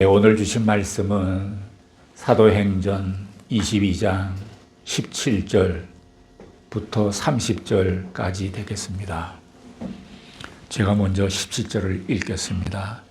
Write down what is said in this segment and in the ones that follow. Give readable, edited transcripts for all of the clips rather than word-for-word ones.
오늘 주신 말씀은 사도행전 22장 17절부터 30절까지 되겠습니다. 제가 먼저 17절을 읽겠습니다.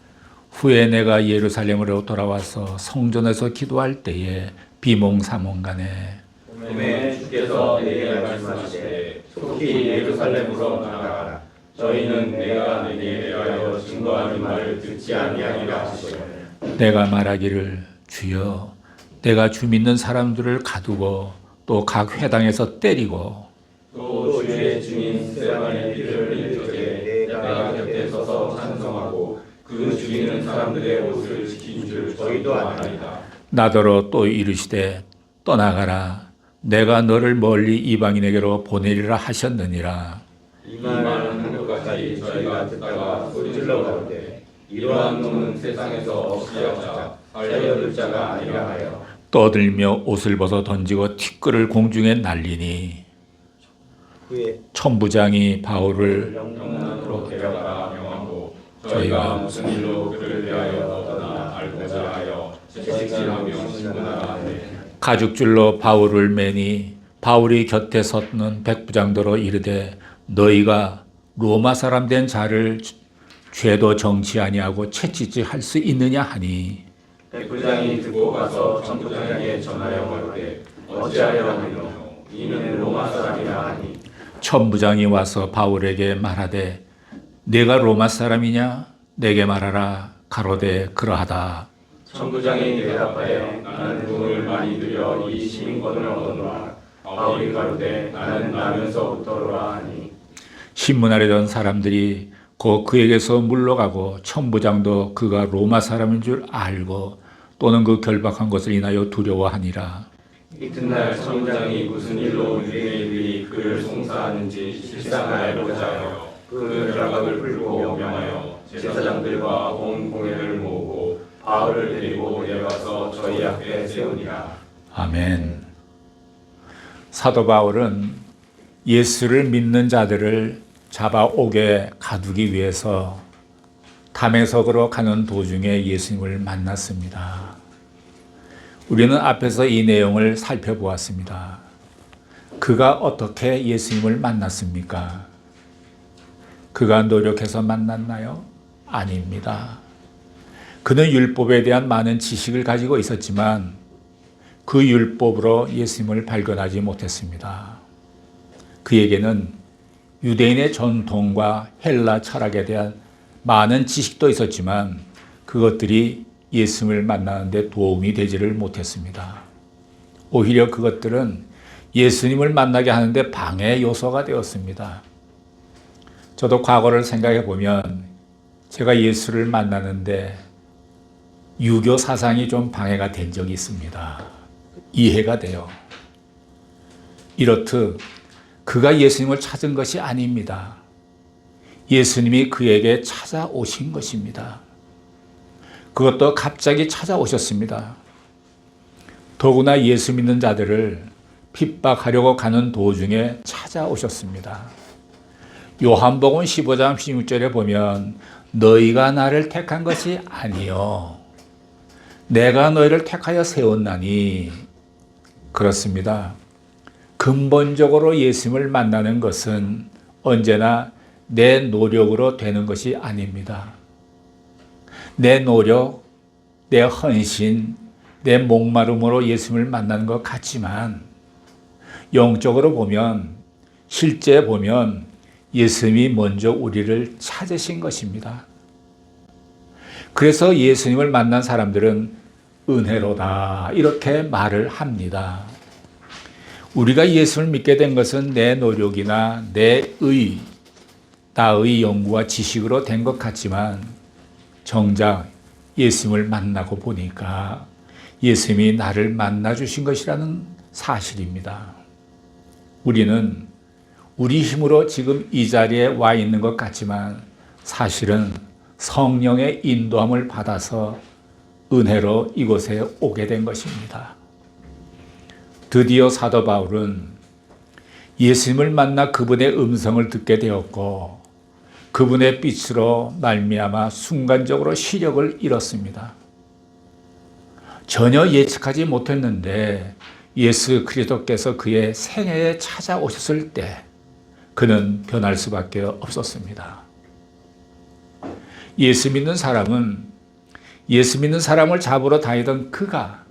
후에 내가 예루살렘으로 돌아와서 성전에서 기도할 때에 비몽사몽간에 봄에 주께서 내게 말씀하시되 속히 예루살렘으로 나아가라. 저희는 내가 내게 대하여 증거하는 말을 듣지 아니하리라 하시오니 내가 말하기를 주여 내가 주 믿는 사람들을 가두고 또 각 회당에서 때리고 또 주의 증인 스데반의 피를 흘릴 적에 내가 곁에 서서 찬송하고 그 죽이는 사람들의 옷을 지킨 줄 저희도 아나이다. 나더러 또 이르시되 떠나가라 내가 너를 멀리 이방인에게로 보내리라 하셨느니라. 이 말은 한 것까지 저희가 듣다가 소리질러 가로되 이러한 놈은 세상에서 없이 하자 살려둘 자가 아니라 하여 떠들며 옷을 벗어 던지고 티끌을 공중에 날리니 천부장이 바울을 영문으로 데려가 명하고 저희가 무슨 일로 그를 대하여 떠나 알고자 하여 채찍질하며 신문하라 하되 가죽줄로 바울을 매니 바울이 곁에 섰는 백부장도로 이르되 너희가 로마 사람 된 자를 죄도 정치 아니하고 채찍질 할 수 있느냐 하니 백부장이 듣고 가서 천부장에게 전하여 가로되 어찌하여 하느뇨 이는 로마 사람이라 하니 천부장이 와서 바울에게 말하되 네가 로마 사람이냐 내게 말하라 가로되 그러하다. 천부장이 대답하여 나는 돈을 많이 들여 이 시민권을 얻어노라. 바울이 가로되 나는 나면서부터로라 하니 신문하려던 사람들이 곧 그에게서 물러가고 천부장도 그가 로마 사람인 줄 알고 또는 그 결박한 것을 인하여 두려워하니라. 이튿날 천부장이 무슨 일로 유대인들이 그를 송사하는지 실상을 알고자 하여 그 결박을 풀고 명하여 제사장들과 온 공회를 모으고 바울을 데리고 내려와서 저희 앞에 세우니라. 아멘. 사도 바울은 예수를 믿는 자들을 잡아오게 가두기 위해서 담에석으로 가는 도중에 예수님을 만났습니다. 우리는 앞에서 이 내용을 살펴보았습니다. 그가 어떻게 예수님을 만났습니까? 그가 노력해서 만났나요? 아닙니다. 그는 율법에 대한 많은 지식을 가지고 있었지만 그 율법으로 예수님을 발견하지 못했습니다. 그에게는 유대인의 전통과 헬라 철학에 대한 많은 지식도 있었지만 그것들이 예수님을 만나는데 도움이 되지를 못했습니다. 오히려 그것들은 예수님을 만나게 하는데 방해 요소가 되었습니다. 저도 과거를 생각해 보면 제가 예수를 만나는데 유교 사상이 좀 방해가 된 적이 있습니다. 이해가 돼요. 이렇듯 그가 예수님을 찾은 것이 아닙니다. 예수님이 그에게 찾아오신 것입니다. 그것도 갑자기 찾아오셨습니다. 더구나 예수 믿는 자들을 핍박하려고 가는 도중에 찾아오셨습니다. 요한복음 15장 16절에 보면 너희가 나를 택한 것이 아니요 내가 너희를 택하여 세웠나니. 그렇습니다. 근본적으로 예수님을 만나는 것은 언제나 내 노력으로 되는 것이 아닙니다. 내 노력, 내 헌신, 내 목마름으로 예수님을 만나는 것 같지만 영적으로 보면, 실제 보면 예수님이 먼저 우리를 찾으신 것입니다. 그래서 예수님을 만난 사람들은 은혜로다 이렇게 말을 합니다. 우리가 예수를 믿게 된 것은 내 노력이나 나의 연구와 지식으로 된 것 같지만 정작 예수님을 만나고 보니까 예수님이 나를 만나 주신 것이라는 사실입니다. 우리는 우리 힘으로 지금 이 자리에 와 있는 것 같지만 사실은 성령의 인도함을 받아서 은혜로 이곳에 오게 된 것입니다. 드디어 사도 바울은 예수님을 만나 그분의 음성을 듣게 되었고 그분의 빛으로 말미암아 순간적으로 시력을 잃었습니다. 전혀 예측하지 못했는데 예수 그리스도께서 그의 생애에 찾아오셨을 때 그는 변할 수밖에 없었습니다. 예수 믿는 사람을 잡으러 다니던 그가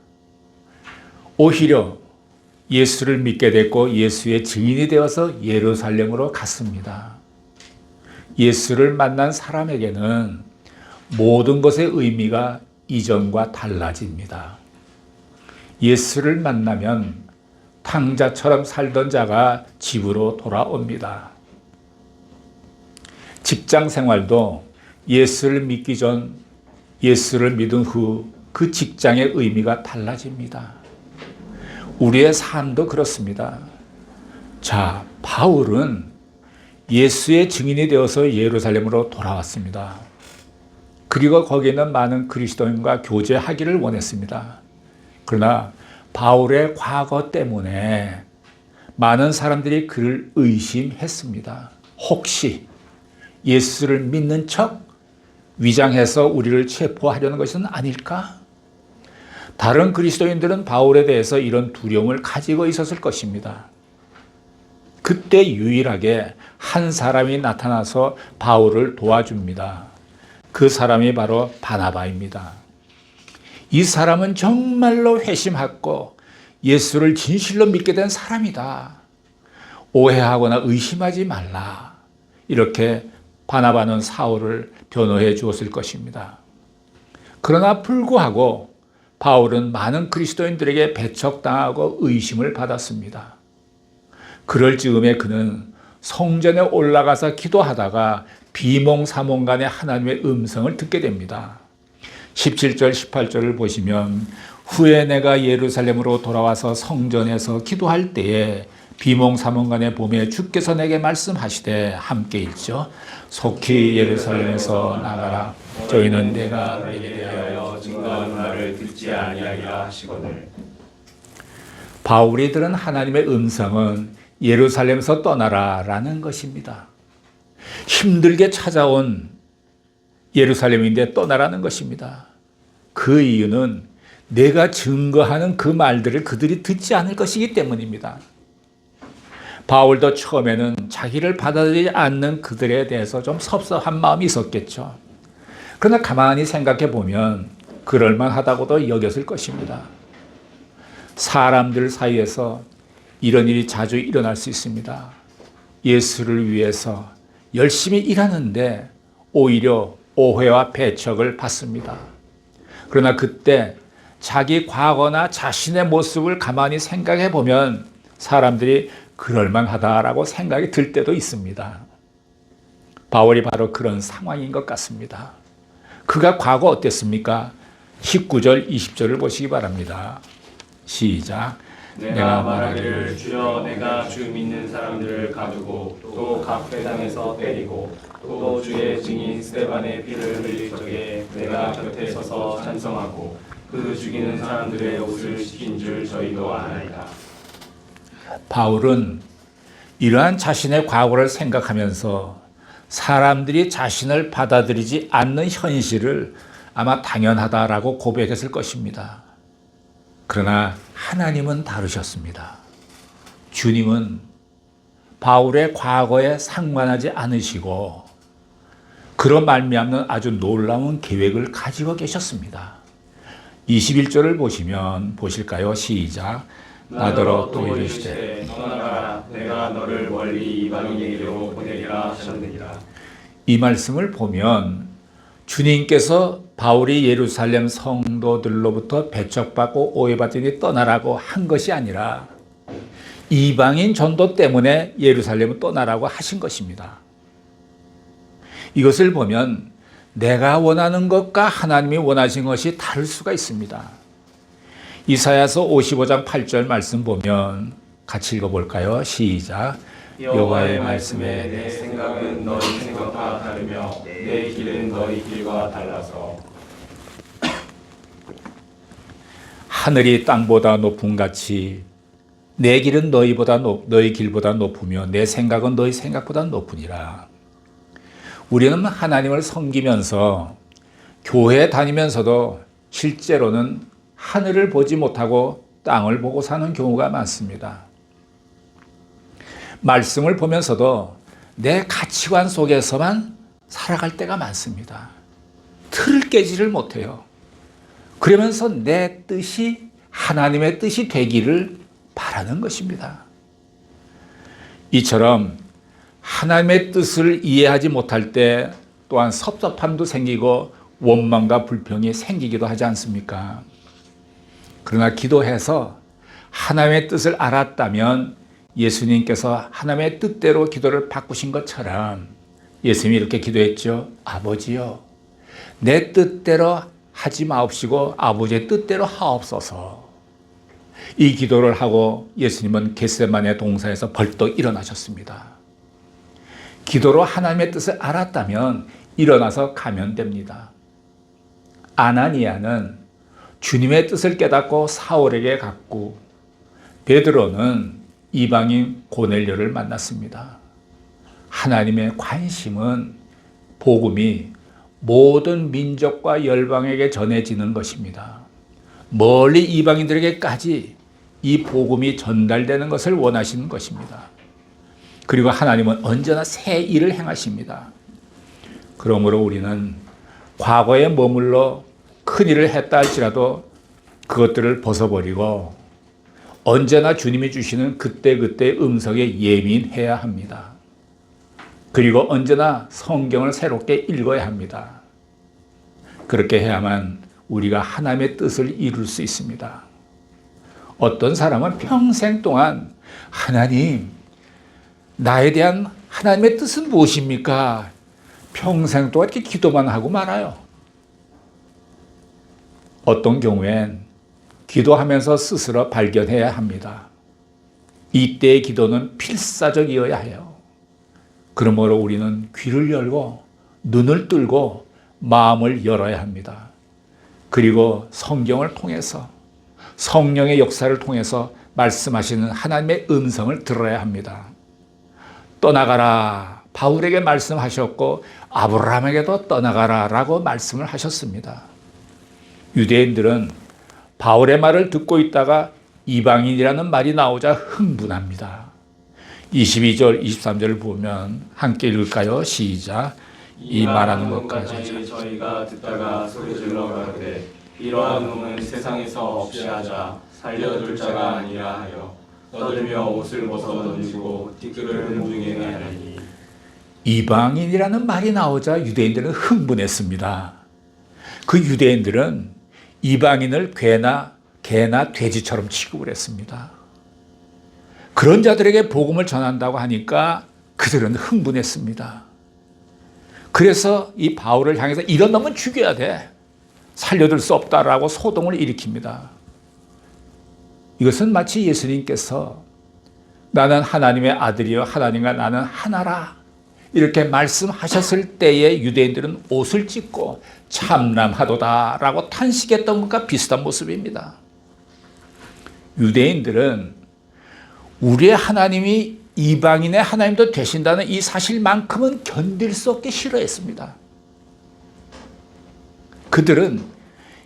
오히려 예수를 믿게 됐고 예수의 증인이 되어서 예루살렘으로 갔습니다. 예수를 만난 사람에게는 모든 것의 의미가 이전과 달라집니다. 예수를 만나면 탕자처럼 살던 자가 집으로 돌아옵니다. 직장 생활도 예수를 믿기 전, 예수를 믿은 후 그 직장의 의미가 달라집니다. 우리의 삶도 그렇습니다. 자, 바울은 예수의 증인이 되어서 예루살렘으로 돌아왔습니다. 그리고 거기에 있는 많은 그리스도인과 교제하기를 원했습니다. 그러나 바울의 과거 때문에 많은 사람들이 그를 의심했습니다. 혹시 예수를 믿는 척 위장해서 우리를 체포하려는 것은 아닐까? 다른 그리스도인들은 바울에 대해서 이런 두려움을 가지고 있었을 것입니다. 그때 유일하게 한 사람이 나타나서 바울을 도와줍니다. 그 사람이 바로 바나바입니다. 이 사람은 정말로 회심하고 예수를 진실로 믿게 된 사람이다. 오해하거나 의심하지 말라. 이렇게 바나바는 사울을 변호해 주었을 것입니다. 그러나 불구하고 바울은 많은 그리스도인들에게 배척당하고 의심을 받았습니다. 그럴 즈음에 그는 성전에 올라가서 기도하다가 비몽사몽간에 하나님의 음성을 듣게 됩니다. 17절, 18절을 보시면 후에 내가 예루살렘으로 돌아와서 성전에서 기도할 때에 비몽사몽간에 봄에 주께서 내게 말씀하시되 함께 읽죠. 속히 예루살렘에서 나가라. 저희는 내가 내게 대하여 증거하는 말을 듣지 아니하리라 하시거늘. 바울이 들은 하나님의 음성은 예루살렘에서 떠나라라는 것입니다. 힘들게 찾아온 예루살렘인데 떠나라는 것입니다. 그 이유는 내가 증거하는 그 말들을 그들이 듣지 않을 것이기 때문입니다. 바울도 처음에는 자기를 받아들이지 않는 그들에 대해서 좀 섭섭한 마음이 있었겠죠. 그러나 가만히 생각해 보면 그럴만하다고도 여겼을 것입니다. 사람들 사이에서 이런 일이 자주 일어날 수 있습니다. 예수를 위해서 열심히 일하는데 오히려 오해와 배척을 받습니다. 그러나 그때 자기 과거나 자신의 모습을 가만히 생각해 보면 사람들이 그럴만하다라고 생각이 들 때도 있습니다. 바울이 바로 그런 상황인 것 같습니다. 그가 과거 어땠습니까? 19절, 20절을 보시기 바랍니다. 시작. 내가 말하기를 주여 내가 주 믿는 사람들을 가두고 또 각 회당에서 때리고 또 주의 증인 스데반의 피를 흘릴 적에 내가 곁에 서서 찬성하고 그 죽이는 사람들의 옷을 씻긴 줄 저희도 아나이다. 바울은 이러한 자신의 과거를 생각하면서 사람들이 자신을 받아들이지 않는 현실을 아마 당연하다라고 고백했을 것입니다. 그러나 하나님은 다르셨습니다. 주님은 바울의 과거에 상관하지 않으시고 그런 말미암는 아주 놀라운 계획을 가지고 계셨습니다. 21절을 보시면 보실까요? 시작. 나더러 또 이르시되 떠나가라 내가 너를 멀리 이방인에게로 보내리라 하셨느니라. 이 말씀을 보면 주님께서 바울이 예루살렘 성도들로부터 배척받고 오해받더니 떠나라고 한 것이 아니라 이방인 전도 때문에 예루살렘을 떠나라고 하신 것입니다. 이것을 보면 내가 원하는 것과 하나님이 원하신 것이 다를 수가 있습니다. 이사야서 55장 8절 말씀 보면 같이 읽어볼까요? 시작. 여호와의 말씀에 내 생각은 너희 생각과 다르며 내 길은 너희 길과 달라서 하늘이 땅보다 높음 같이 내 길은 너희 길보다 높으며 내 생각은 너희 생각보다 높으니라. 우리는 하나님을 섬기면서 교회 다니면서도 실제로는 하늘을 보지 못하고 땅을 보고 사는 경우가 많습니다. 말씀을 보면서도 내 가치관 속에서만 살아갈 때가 많습니다. 틀을 깨지를 못해요. 그러면서 내 뜻이 하나님의 뜻이 되기를 바라는 것입니다. 이처럼 하나님의 뜻을 이해하지 못할 때 또한 섭섭함도 생기고 원망과 불평이 생기기도 하지 않습니까? 그러나 기도해서 하나님의 뜻을 알았다면 예수님께서 하나님의 뜻대로 기도를 바꾸신 것처럼 예수님이 이렇게 기도했죠. 아버지요, 내 뜻대로 하지 마옵시고 아버지의 뜻대로 하옵소서. 이 기도를 하고 예수님은 겟세마네 동산에서 벌떡 일어나셨습니다. 기도로 하나님의 뜻을 알았다면 일어나서 가면 됩니다. 아나니아는 주님의 뜻을 깨닫고 사울에게 갔고 베드로는 이방인 고넬료를 만났습니다. 하나님의 관심은 복음이 모든 민족과 열방에게 전해지는 것입니다. 멀리 이방인들에게까지 이 복음이 전달되는 것을 원하시는 것입니다. 그리고 하나님은 언제나 새 일을 행하십니다. 그러므로 우리는 과거에 머물러 큰 일을 했다 할지라도 그것들을 벗어버리고 언제나 주님이 주시는 그때그때 음성에 예민해야 합니다. 그리고 언제나 성경을 새롭게 읽어야 합니다. 그렇게 해야만 우리가 하나님의 뜻을 이룰 수 있습니다. 어떤 사람은 평생 동안 하나님, 나에 대한 하나님의 뜻은 무엇입니까? 평생 동안 이렇게 기도만 하고 말아요. 어떤 경우엔 기도하면서 스스로 발견해야 합니다. 이때의 기도는 필사적이어야 해요. 그러므로 우리는 귀를 열고 눈을 뜰고 마음을 열어야 합니다. 그리고 성경을 통해서 성령의 역사를 통해서 말씀하시는 하나님의 음성을 들어야 합니다. 떠나가라. 바울에게 말씀하셨고 아브라함에게도 떠나가라 라고 말씀을 하셨습니다. 유대인들은 바울의 말을 듣고 있다가 이방인이라는 말이 나오자 흥분합니다. 22절, 23절을 보면 함께 읽을까요? 시작. 이 말하는 것까지 저희가 듣다가 소리질러 가로되 이러한 놈은 세상에서 없이 하자 살려둘 자가 아니라 하여 떠들며 옷을 벗어 던지고 티끌을 공중에 내리니. 이방인이라는 말이 나오자 유대인들은 흥분했습니다. 그 유대인들은 이방인을 개나 돼지처럼 취급을 했습니다. 그런 자들에게 복음을 전한다고 하니까 그들은 흥분했습니다. 그래서 이 바울을 향해서 이런 놈은 죽여야 돼. 살려둘 수 없다라고 소동을 일으킵니다. 이것은 마치 예수님께서 나는 하나님의 아들이요 하나님과 나는 하나라 이렇게 말씀하셨을 때에 유대인들은 옷을 찢고 참남하도다라고 탄식했던 것과 비슷한 모습입니다. 유대인들은 우리의 하나님이 이방인의 하나님도 되신다는 이 사실만큼은 견딜 수 없게 싫어했습니다. 그들은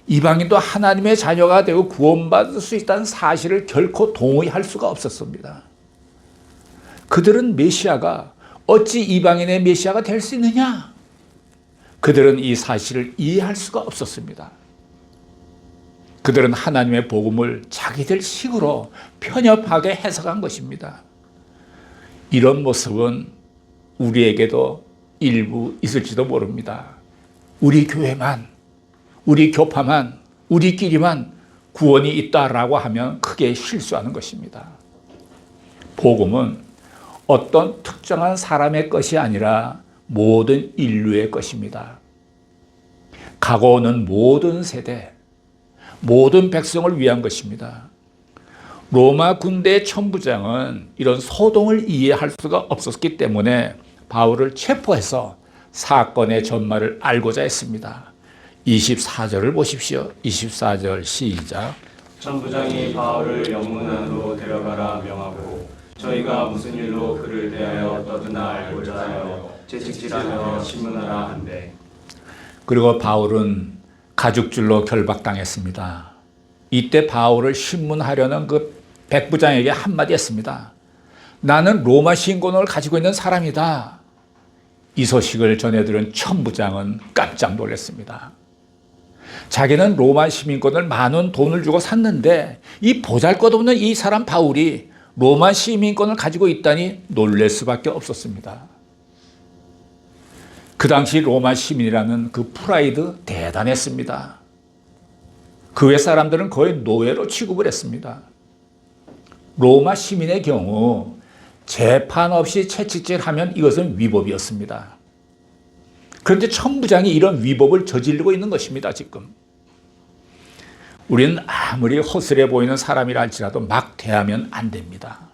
이방인도 하나님의 자녀가 되고 구원받을 수 있다는 사실을 결코 동의할 수가 없었습니다. 그들은 메시아가 어찌 이방인의 메시아가 될 수 있느냐? 그들은 이 사실을 이해할 수가 없었습니다. 그들은 하나님의 복음을 자기들 식으로 편협하게 해석한 것입니다. 이런 모습은 우리에게도 일부 있을지도 모릅니다. 우리 교회만, 우리 교파만, 우리끼리만 구원이 있다라고 하면 크게 실수하는 것입니다. 복음은 어떤 특정한 사람의 것이 아니라 모든 인류의 것입니다. 가고오는 모든 세대, 모든 백성을 위한 것입니다. 로마 군대의 천부장은 이런 소동을 이해할 수가 없었기 때문에 바울을 체포해서 사건의 전말을 알고자 했습니다. 24절을 보십시오. 24절 시작. 천부장이 바울을 영문안으로 데려가라 명하고 저희가 무슨 일로 그를 대하여 떠드나 알고자 하여 채찍질하며 신문하라 한대. 그리고 바울은 가죽줄로 결박당했습니다. 이때 바울을 신문하려는 그 백부장에게 한마디 했습니다. 나는 로마 신권을 가지고 있는 사람이다. 이 소식을 전해들은 천부장은 깜짝 놀랐습니다. 자기는 로마 시민권을 많은 돈을 주고 샀는데 이 보잘것없는 이 사람 바울이 로마 시민권을 가지고 있다니 놀랄 수밖에 없었습니다. 그 당시 로마 시민이라는 그 프라이드 대단했습니다. 그 외 사람들은 거의 노예로 취급을 했습니다. 로마 시민의 경우 재판 없이 채찍질하면 이것은 위법이었습니다. 그런데 천부장이 이런 위법을 저지르고 있는 것입니다. 지금 우리는 아무리 허술해 보이는 사람이라 할지라도 막 대하면 안 됩니다.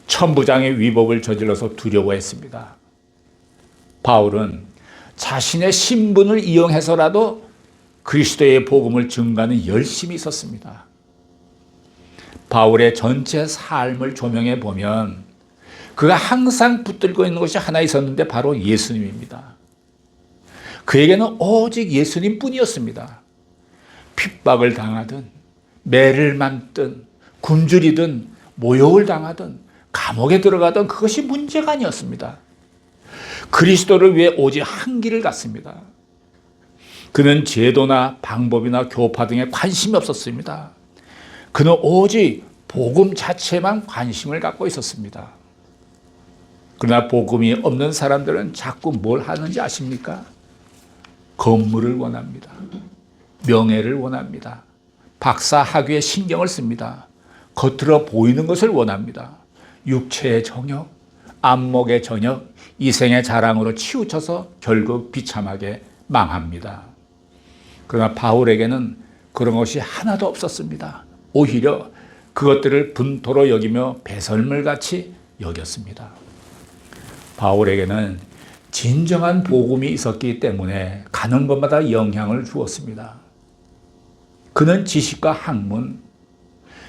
천부장의 위법을 저질러서 두려워했습니다. 바울은 자신의 신분을 이용해서라도 그리스도의 복음을 증거하는 열심이 있었습니다. 바울의 전체 삶을 조명해 보면 그가 항상 붙들고 있는 것이 하나 있었는데 바로 예수님입니다. 그에게는 오직 예수님 뿐이었습니다. 핍박을 당하든 매를 맞든 굶주리든 모욕을 당하든 감옥에 들어가든 그것이 문제가 아니었습니다. 그리스도를 위해 오직 한 길을 갔습니다. 그는 제도나 방법이나 교파 등에 관심이 없었습니다. 그는 오직 복음 자체만 관심을 갖고 있었습니다. 그러나 복음이 없는 사람들은 자꾸 뭘 하는지 아십니까? 건물을 원합니다. 명예를 원합니다. 박사 학위에 신경을 씁니다. 겉으로 보이는 것을 원합니다. 육체의 정욕, 안목의 정욕, 이생의 자랑으로 치우쳐서 결국 비참하게 망합니다. 그러나 바울에게는 그런 것이 하나도 없었습니다. 오히려 그것들을 분토로 여기며 배설물같이 여겼습니다. 바울에게는 진정한 복음이 있었기 때문에 가는 곳마다 영향을 주었습니다. 그는 지식과 학문,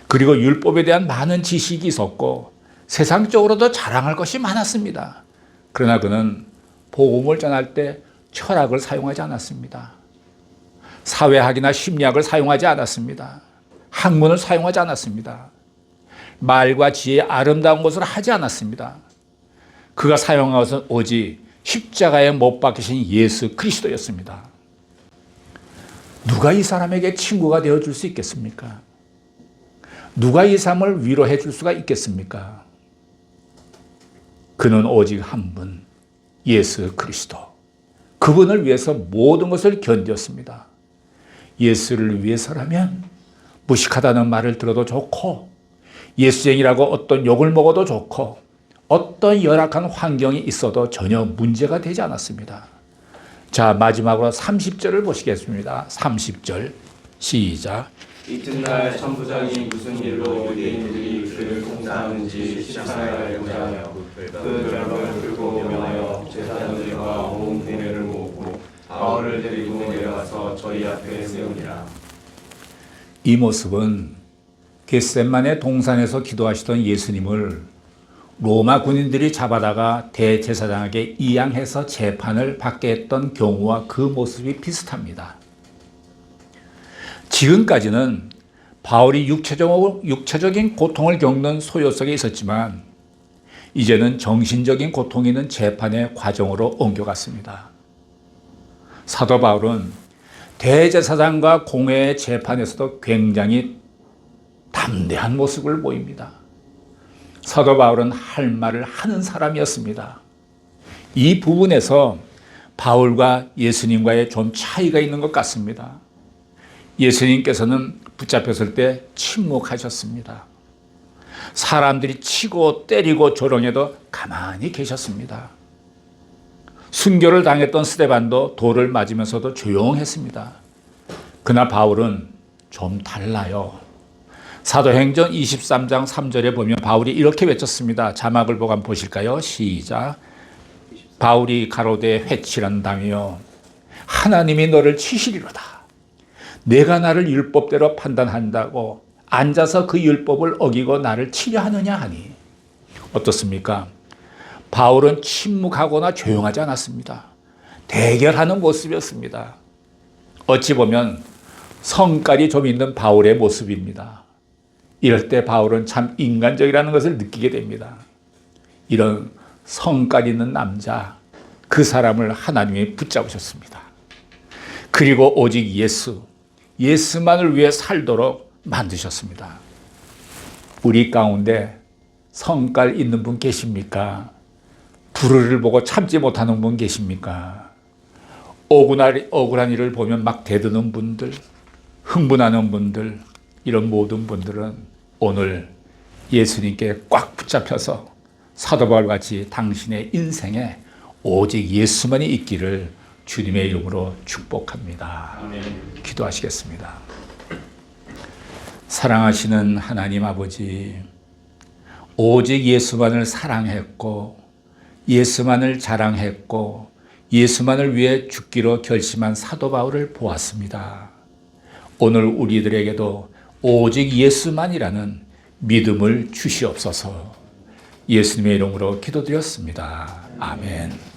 그리고 율법에 대한 많은 지식이 있었고 세상적으로도 자랑할 것이 많았습니다. 그러나 그는 복음을 전할 때 철학을 사용하지 않았습니다. 사회학이나 심리학을 사용하지 않았습니다. 학문을 사용하지 않았습니다. 말과 지혜의 아름다운 것을 하지 않았습니다. 그가 사용한 것은 오직 십자가에 못 박히신 예수 그리스도였습니다. 누가 이 사람에게 친구가 되어줄 수 있겠습니까? 누가 이 사람을 위로해 줄 수가 있겠습니까? 그는 오직 한 분, 예수 그리스도. 그분을 위해서 모든 것을 견뎠습니다. 예수를 위해서라면 무식하다는 말을 들어도 좋고 예수쟁이라고 어떤 욕을 먹어도 좋고 어떤 열악한 환경이 있어도 전혀 문제가 되지 않았습니다. 자, 마지막으로 30절을 보시겠습니다. 30절 시작. 이튿날 천부장이 무슨 일로 유대인들이 그를 송사하는지 시상하여보자 하여 그 결박을 풀고 명하여 제사장들과 온 공회를 모으고 바울을 데리고 내려와서 저희 앞에 세우니라. 이 모습은 겟세마네 동산에서 기도하시던 예수님을 로마 군인들이 잡아다가 대제사장에게 이양해서 재판을 받게 했던 경우와 그 모습이 비슷합니다. 지금까지는 바울이 육체적인 고통을 겪는 소요 속에 있었지만 이제는 정신적인 고통이 있는 재판의 과정으로 옮겨갔습니다. 사도 바울은 대제사장과 공회의 재판에서도 굉장히 담대한 모습을 보입니다. 사도 바울은 할 말을 하는 사람이었습니다. 이 부분에서 바울과 예수님과의 좀 차이가 있는 것 같습니다. 예수님께서는 붙잡혔을 때 침묵하셨습니다. 사람들이 치고 때리고 조롱해도 가만히 계셨습니다. 순교를 당했던 스데반도 돌을 맞으면서도 조용했습니다. 그러나 바울은 좀 달라요. 사도행전 23장 3절에 보면 바울이 이렇게 외쳤습니다. 자막을 보고 한번 보실까요? 시작. 바울이 가로되 회칠한다며 하나님이 너를 치시리로다. 내가 나를 율법대로 판단한다고 앉아서 그 율법을 어기고 나를 치려 하느냐 하니. 어떻습니까? 바울은 침묵하거나 조용하지 않았습니다. 대결하는 모습이었습니다. 어찌 보면 성깔이 좀 있는 바울의 모습입니다. 이럴 때 바울은 참 인간적이라는 것을 느끼게 됩니다. 이런 성깔 있는 남자, 그 사람을 하나님이 붙잡으셨습니다. 그리고 오직 예수만을 위해 살도록 만드셨습니다. 우리 가운데 성깔 있는 분 계십니까? 불의를 보고 참지 못하는 분 계십니까? 억울한 일을 보면 막 대드는 분들, 흥분하는 분들, 이런 모든 분들은 오늘 예수님께 꽉 붙잡혀서 사도 바울같이 당신의 인생에 오직 예수만이 있기를 주님의 이름으로 축복합니다. 아멘. 기도하시겠습니다. 사랑하시는 하나님 아버지, 오직 예수만을 사랑했고 예수만을 자랑했고 예수만을 위해 죽기로 결심한 사도 바울을 보았습니다. 오늘 우리들에게도 오직 예수만이라는 믿음을 주시옵소서. 예수님의 이름으로 기도드렸습니다. 아멘.